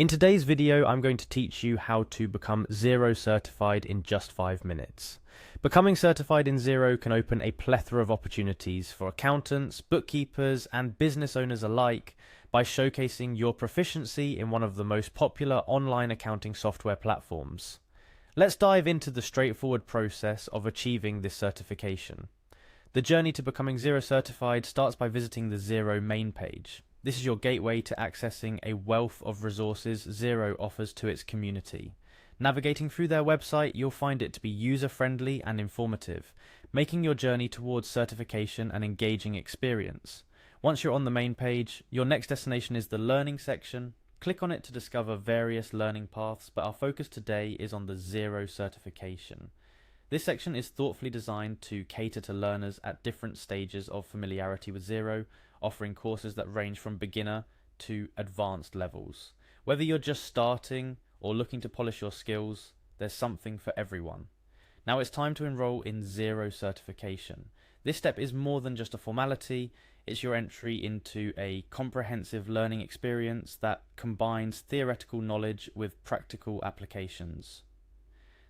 In today's video, I'm going to teach you how to become Xero certified in just 5 minutes. Becoming certified in Xero can open a plethora of opportunities for accountants, bookkeepers, and business owners alike by showcasing your proficiency in one of the most popular online accounting software platforms. Let's dive into the straightforward process of achieving this certification. The journey to becoming Xero certified starts by visiting the Xero main page. This is your gateway to accessing a wealth of resources Xero offers to its community. Navigating through their website, you'll find it to be user-friendly and informative, making your journey towards certification an engaging experience. Once you're on the main page, your next destination is the Learning section. Click on it to discover various learning paths, but our focus today is on the Xero certification. This section is thoughtfully designed to cater to learners at different stages of familiarity with Xero, offering courses that range from beginner to advanced levels. Whether you're just starting or looking to polish your skills, there's something for everyone. Now it's time to enroll in Xero certification. This step is more than just a formality, it's your entry into a comprehensive learning experience that combines theoretical knowledge with practical applications.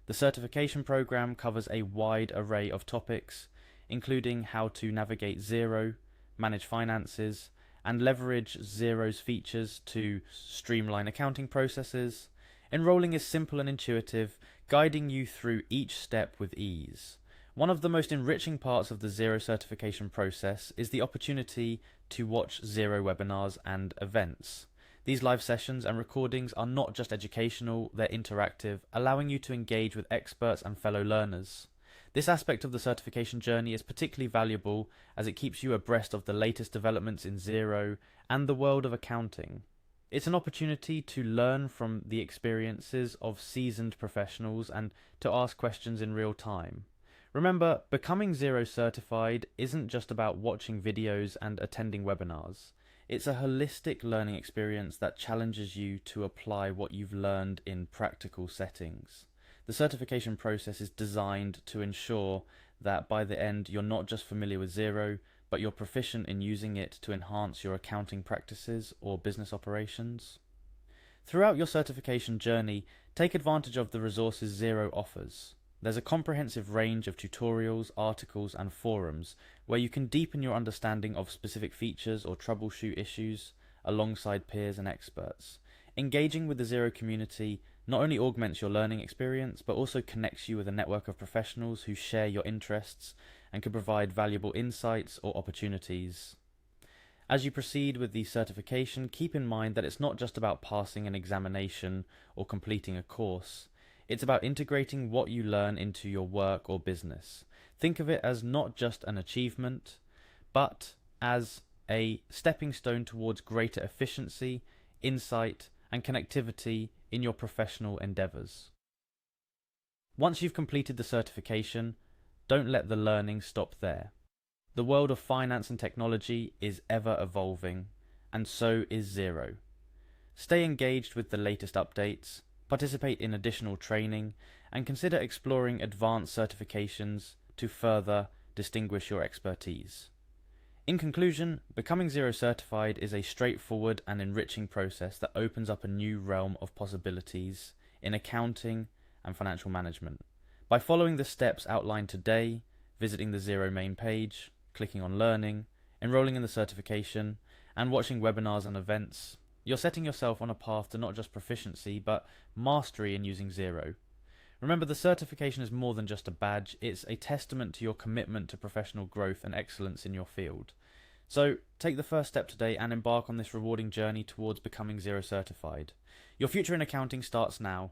The certification program covers a wide array of topics, including how to navigate Xero, manage finances, and leverage Xero's features to streamline accounting processes. Enrolling is simple and intuitive, guiding you through each step with ease. One of the most enriching parts of the Xero certification process is the opportunity to watch Xero webinars and events. These live sessions and recordings are not just educational, they're interactive, allowing you to engage with experts and fellow learners. This aspect of the certification journey is particularly valuable as it keeps you abreast of the latest developments in Xero and the world of accounting. It's an opportunity to learn from the experiences of seasoned professionals and to ask questions in real time. Remember, becoming Xero certified isn't just about watching videos and attending webinars. It's a holistic learning experience that challenges you to apply what you've learned in practical settings. The certification process is designed to ensure that by the end you're not just familiar with Xero, but you're proficient in using it to enhance your accounting practices or business operations. Throughout your certification journey, take advantage of the resources Xero offers. There's a comprehensive range of tutorials, articles, and forums where you can deepen your understanding of specific features or troubleshoot issues alongside peers and experts. Engaging with the Xero community not only augments your learning experience, but also connects you with a network of professionals who share your interests and can provide valuable insights or opportunities. As you proceed with the certification, keep in mind that it's not just about passing an examination or completing a course. It's about integrating what you learn into your work or business. Think of it as not just an achievement, but as a stepping stone towards greater efficiency, insight, and connectivity in your professional endeavours. Once you've completed the certification, don't let the learning stop there. The world of finance and technology is ever evolving, and so is Xero. Stay engaged with the latest updates, participate in additional training, and consider exploring advanced certifications to further distinguish your expertise. In conclusion, becoming Xero certified is a straightforward and enriching process that opens up a new realm of possibilities in accounting and financial management. By following the steps outlined today, visiting the Xero main page, clicking on Learning, enrolling in the certification, and watching webinars and events, you're setting yourself on a path to not just proficiency, but mastery in using Xero. Remember, the certification is more than just a badge, it's a testament to your commitment to professional growth and excellence in your field. So, take the first step today and embark on this rewarding journey towards becoming Xero certified. Your future in accounting starts now.